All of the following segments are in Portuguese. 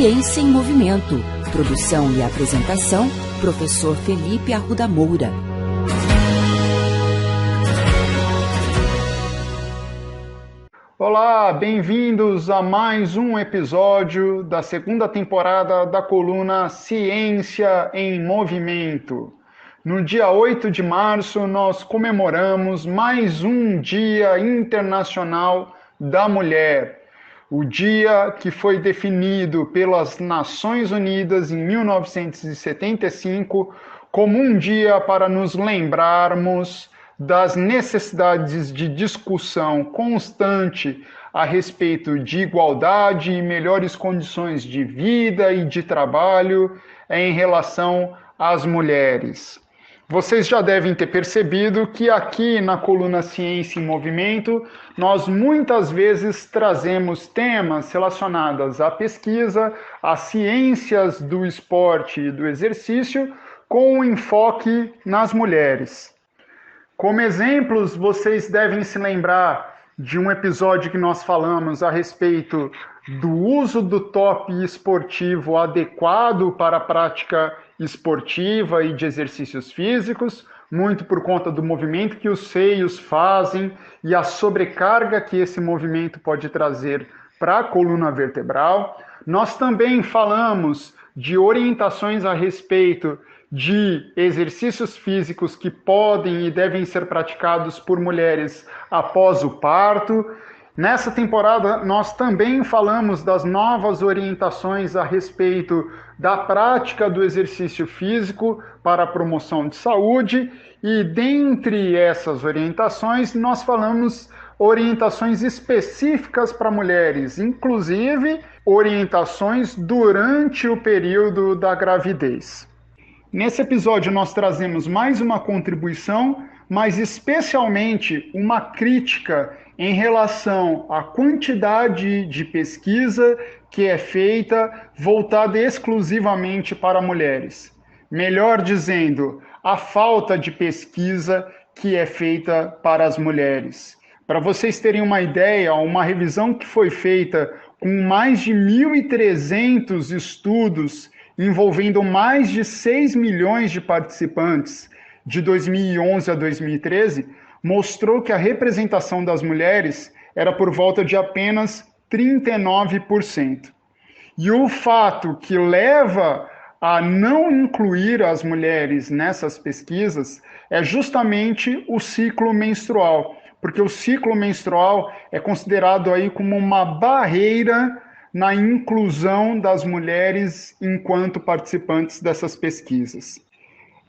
Ciência em Movimento. Produção e apresentação, professor Felipe Arruda Moura. Olá, bem-vindos a mais um episódio da segunda temporada da coluna Ciência em Movimento. No dia 8 de março, nós comemoramos mais um Dia Internacional da Mulher. O dia que foi definido pelas Nações Unidas em 1975 como um dia para nos lembrarmos das necessidades de discussão constante a respeito de igualdade e melhores condições de vida e de trabalho em relação às mulheres. Vocês já devem ter percebido que aqui na coluna Ciência em Movimento, nós muitas vezes trazemos temas relacionados à pesquisa, às ciências do esporte e do exercício, com enfoque nas mulheres. Como exemplos, vocês devem se lembrar de um episódio que nós falamos a respeito do uso do top esportivo adequado para a prática esportiva e de exercícios físicos, muito por conta do movimento que os seios fazem e a sobrecarga que esse movimento pode trazer para a coluna vertebral. Nós também falamos de orientações a respeito de exercícios físicos que podem e devem ser praticados por mulheres após o parto. Nessa temporada, nós também falamos das novas orientações a respeito da prática do exercício físico para a promoção de saúde e, dentre essas orientações, nós falamos orientações específicas para mulheres, inclusive orientações durante o período da gravidez. Nesse episódio, nós trazemos mais uma contribuição, mas especialmente uma crítica em relação à quantidade de pesquisa que é feita voltada exclusivamente para mulheres. Melhor dizendo, a falta de pesquisa que é feita para as mulheres. Para vocês terem uma ideia, uma revisão que foi feita com mais de 1.300 estudos envolvendo mais de 6 milhões de participantes de 2011 a 2013, mostrou que a representação das mulheres era por volta de apenas 39%. E o fato que leva a não incluir as mulheres nessas pesquisas é justamente o ciclo menstrual, porque o ciclo menstrual é considerado aí como uma barreira na inclusão das mulheres enquanto participantes dessas pesquisas.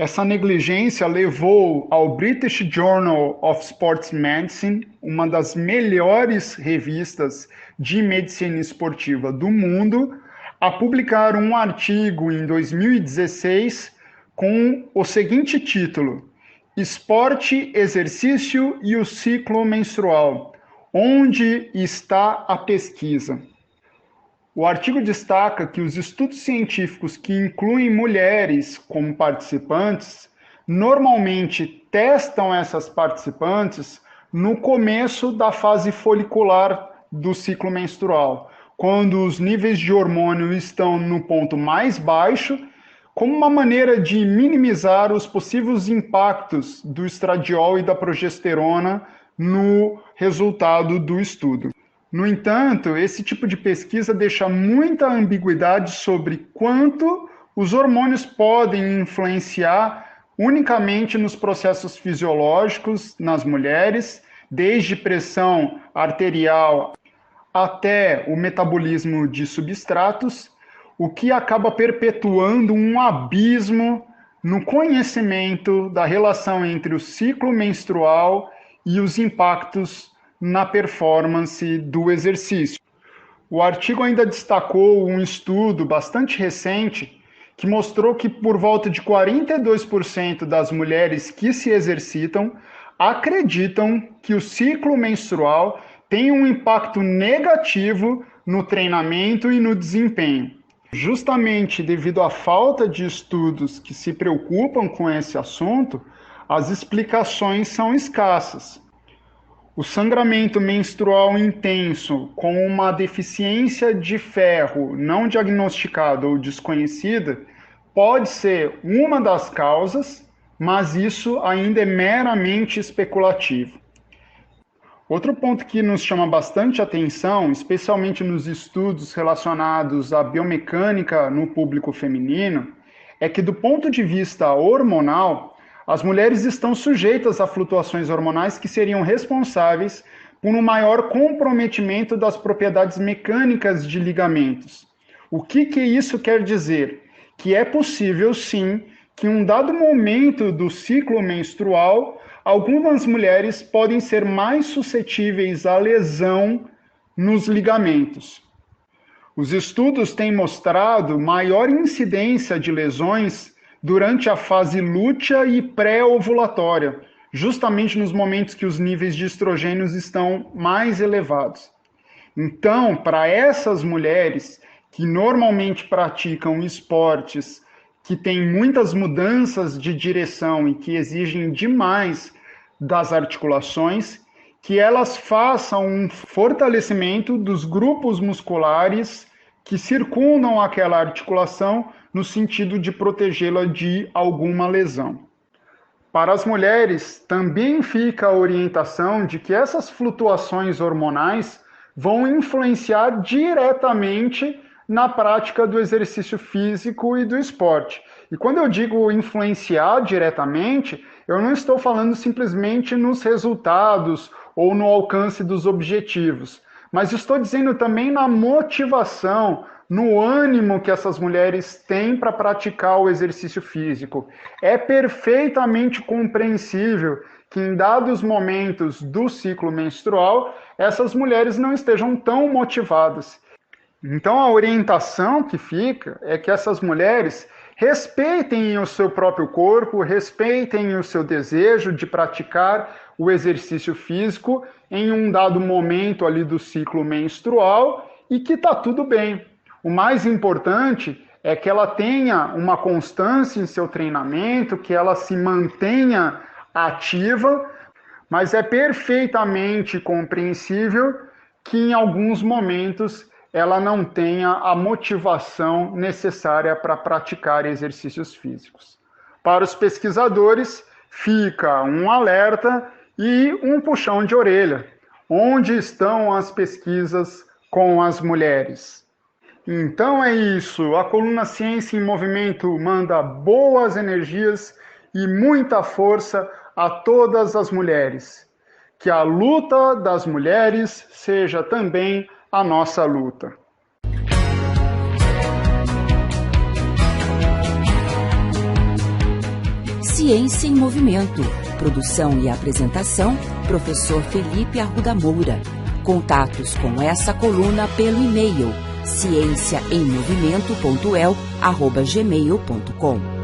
Essa negligência levou ao British Journal of Sports Medicine, uma das melhores revistas de medicina esportiva do mundo, a publicar um artigo em 2016 com o seguinte título: Esporte, Exercício e o Ciclo Menstrual. Onde está a pesquisa? O artigo destaca que os estudos científicos que incluem mulheres como participantes normalmente testam essas participantes no começo da fase folicular do ciclo menstrual, quando os níveis de hormônio estão no ponto mais baixo, como uma maneira de minimizar os possíveis impactos do estradiol e da progesterona no resultado do estudo. No entanto, esse tipo de pesquisa deixa muita ambiguidade sobre quanto os hormônios podem influenciar unicamente nos processos fisiológicos nas mulheres, desde pressão arterial até o metabolismo de substratos, o que acaba perpetuando um abismo no conhecimento da relação entre o ciclo menstrual e os impactos na performance do exercício. O artigo ainda destacou um estudo bastante recente que mostrou que por volta de 42% das mulheres que se exercitam acreditam que o ciclo menstrual tem um impacto negativo no treinamento e no desempenho. Justamente devido à falta de estudos que se preocupam com esse assunto, as explicações são escassas. O sangramento menstrual intenso com uma deficiência de ferro não diagnosticada ou desconhecida pode ser uma das causas, mas isso ainda é meramente especulativo. Outro ponto que nos chama bastante atenção, especialmente nos estudos relacionados à biomecânica no público feminino, é que do ponto de vista hormonal, as mulheres estão sujeitas a flutuações hormonais que seriam responsáveis por um maior comprometimento das propriedades mecânicas de ligamentos. O que isso quer dizer? Que é possível, sim, que em um dado momento do ciclo menstrual, algumas mulheres podem ser mais suscetíveis à lesão nos ligamentos. Os estudos têm mostrado maior incidência de lesões durante a fase lútea e pré-ovulatória, justamente nos momentos que os níveis de estrogênios estão mais elevados. Então, para essas mulheres que normalmente praticam esportes que têm muitas mudanças de direção e que exigem demais das articulações, que elas façam um fortalecimento dos grupos musculares que circundam aquela articulação no sentido de protegê-la de alguma lesão. Para as mulheres, também fica a orientação de que essas flutuações hormonais vão influenciar diretamente na prática do exercício físico e do esporte. E quando eu digo influenciar diretamente, eu não estou falando simplesmente nos resultados ou no alcance dos objetivos, mas estou dizendo também na motivação, no ânimo que essas mulheres têm para praticar o exercício físico. É perfeitamente compreensível que em dados momentos do ciclo menstrual, essas mulheres não estejam tão motivadas. Então a orientação que fica é que essas mulheres respeitem o seu próprio corpo, respeitem o seu desejo de praticar o exercício físico em um dado momento ali do ciclo menstrual e que está tudo bem. O mais importante é que ela tenha uma constância em seu treinamento, que ela se mantenha ativa, mas é perfeitamente compreensível que em alguns momentos ela não tenha a motivação necessária para praticar exercícios físicos. Para os pesquisadores, fica um alerta e um puxão de orelha. Onde estão as pesquisas com as mulheres? Então é isso, a coluna Ciência em Movimento manda boas energias e muita força a todas as mulheres. Que a luta das mulheres seja também a nossa luta. Ciência em Movimento. Produção e apresentação, professor Felipe Arruda Moura. Contatos com essa coluna pelo e-mail ciênciaemmovimento.el@gmail.com.